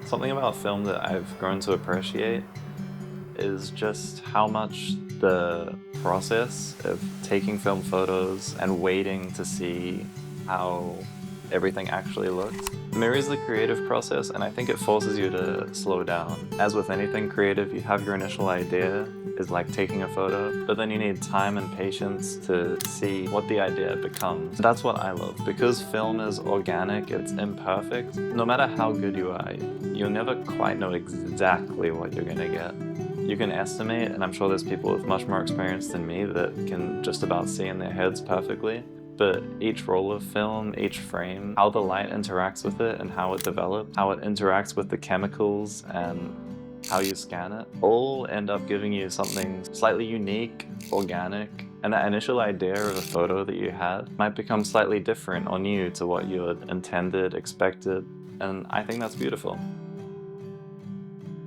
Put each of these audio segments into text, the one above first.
Something about film that I've grown to appreciate is just how much the process of taking film photos and waiting to see how everything actually looks mirrors the creative process, and I think it forces you to slow down. As with anything creative, you have your initial idea, is like taking a photo, but then you need time and patience to see what the idea becomes. That's what I love. Because film is organic, it's imperfect, no matter how good you are, you'll never quite know exactly what you're gonna get. You can estimate, and I'm sure there's people with much more experience than me that can just about see in their heads perfectly, but each roll of film, each frame, how the light interacts with it and how it develops, how it interacts with the chemicals and how you scan it, all end up giving you something slightly unique, organic, and that initial idea of a photo that you had might become slightly different or new to what you had intended, expected, and I think that's beautiful.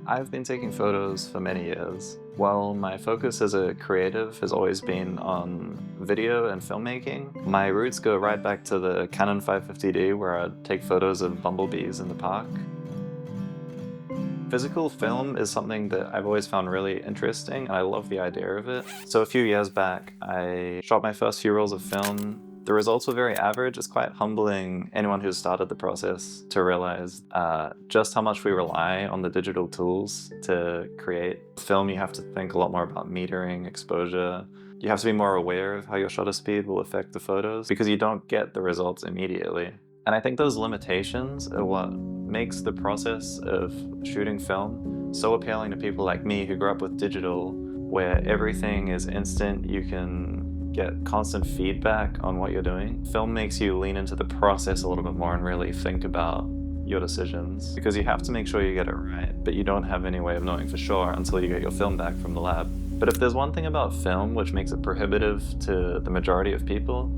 I've been taking photos for many years. While my focus as a creative has always been on video and filmmaking, my roots go right back to the Canon 550D, where I'd take photos of bumblebees in the park. Physical film is something that I've always found really interesting, and I love the idea of it. So a few years back, I shot my first few rolls of film. The results were very average. It's quite humbling, anyone who's started the process, to realize just how much we rely on the digital tools to create film. You have to think a lot more about metering, exposure. You have to be more aware of how your shutter speed will affect the photos because you don't get the results immediately. And I think those limitations are what makes the process of shooting film so appealing to people like me who grew up with digital, where everything is instant. You can get constant feedback on what you're doing. Film makes you lean into the process a little bit more and really think about your decisions, because you have to make sure you get it right, but you don't have any way of knowing for sure until you get your film back from the lab. But if there's one thing about film which makes it prohibitive to the majority of people,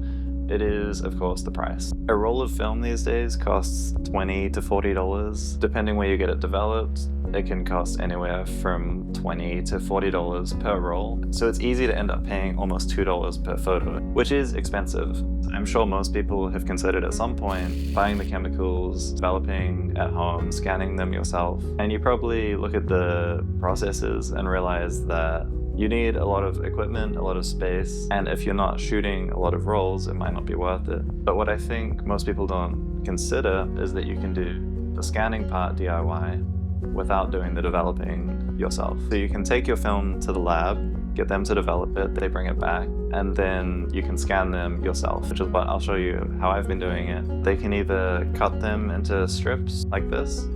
it is, of course, the price. A roll of film these days costs $20 to $40. Depending where you get it developed, it can cost anywhere from $20 to $40 per roll. So it's easy to end up paying almost $2 per photo, which is expensive. I'm sure most people have considered at some point buying the chemicals, developing at home, scanning them yourself, and you probably look at the processes and realize that you need a lot of equipment, a lot of space, and if you're not shooting a lot of rolls, it might not be worth it. But what I think most people don't consider is that you can do the scanning part DIY without doing the developing yourself. So you can take your film to the lab, get them to develop it, they bring it back, and then you can scan them yourself, which is what I'll show you how I've been doing it. They can either cut them into strips like this,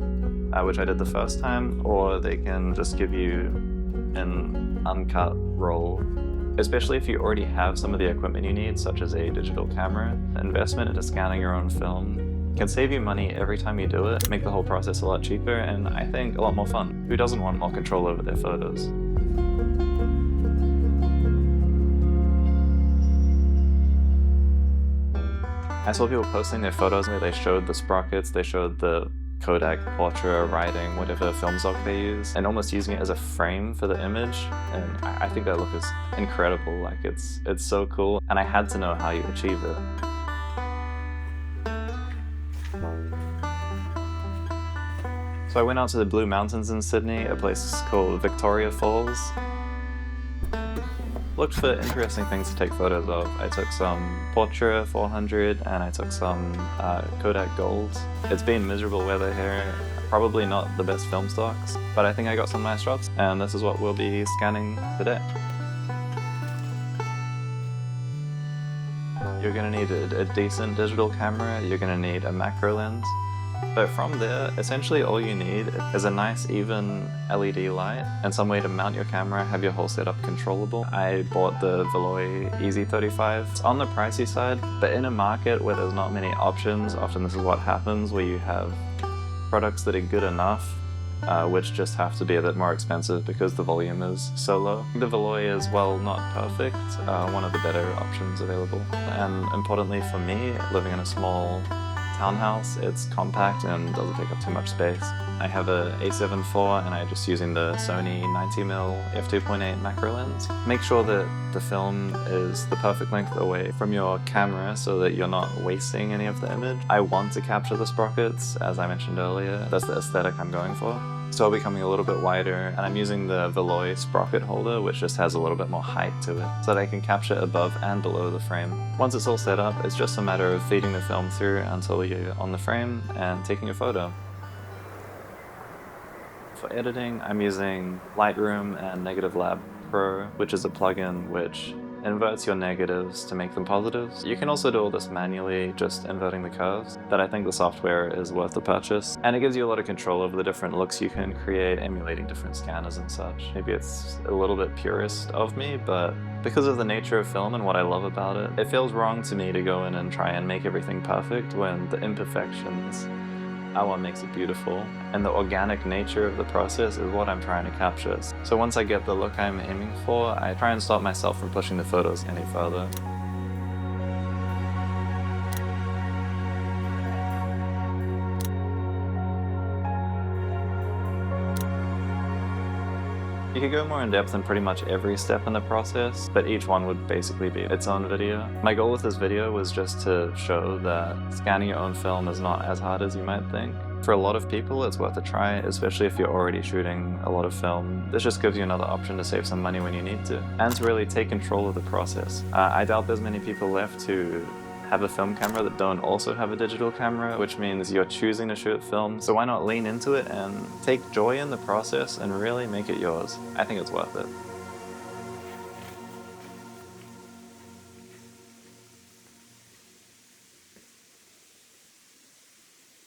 which I did the first time, or they can just give you an uncut roll. Especially if you already have some of the equipment you need, such as a digital camera, investment into scanning your own film can save you money every time you do it, make the whole process a lot cheaper, and I think a lot more fun. Who doesn't want more control over their photos? I saw people posting their photos where they showed the sprockets, they showed the Kodak Portra writing, whatever film stock they use, and almost using it as a frame for the image. And I think that look is incredible. Like it's so cool, and I had to know how you achieve it. So I went out to the Blue Mountains in Sydney, a place called Victoria Falls. Looked for interesting things to take photos of. I took some Portra 400 and I took some Kodak Gold. It's been miserable weather here, probably not the best film stocks, but I think I got some nice shots, and this is what we'll be scanning today. You're gonna need a decent digital camera, you're gonna need a macro lens. But from there, essentially all you need is a nice even LED light and some way to mount your camera, have your whole setup controllable. I bought the Veloy EZ35. It's on the pricey side, but in a market where there's not many options, often this is what happens, where you have products that are good enough, which just have to be a bit more expensive because the volume is so low. The Veloy is, while not perfect, one of the better options available. And importantly for me, living in a small townhouse. It's compact and doesn't take up too much space. I have a A7 IV and I'm just using the Sony 90mm f2.8 macro lens. Make sure that the film is the perfect length away from your camera so that you're not wasting any of the image. I want to capture the sprockets, as I mentioned earlier. That's the aesthetic I'm going for. So I'll be coming a little bit wider, and I'm using the Veloy sprocket holder, which just has a little bit more height to it, so that I can capture above and below the frame. Once it's all set up, it's just a matter of feeding the film through until you're on the frame and taking a photo. For editing, I'm using Lightroom and Negative Lab Pro, which is a plugin which inverts your negatives to make them positives. You can also do all this manually, just inverting the curves, but I think the software is worth the purchase. And it gives you a lot of control over the different looks you can create, emulating different scanners and such. Maybe it's a little bit purist of me, but because of the nature of film and what I love about it, it feels wrong to me to go in and try and make everything perfect when the imperfections are what makes it beautiful, and the organic nature of the process is what I'm trying to capture. So once I get the look I'm aiming for, I try and stop myself from pushing the photos any further. You could go more in depth in pretty much every step in the process, but each one would basically be its own video. My goal with this video was just to show that scanning your own film is not as hard as you might think. For a lot of people, it's worth a try, especially if you're already shooting a lot of film. This just gives you another option to save some money when you need to, and to really take control of the process. I doubt there's many people left who have a film camera that don't also have a digital camera, which means you're choosing to shoot film. So why not lean into it and take joy in the process and really make it yours? I think it's worth it.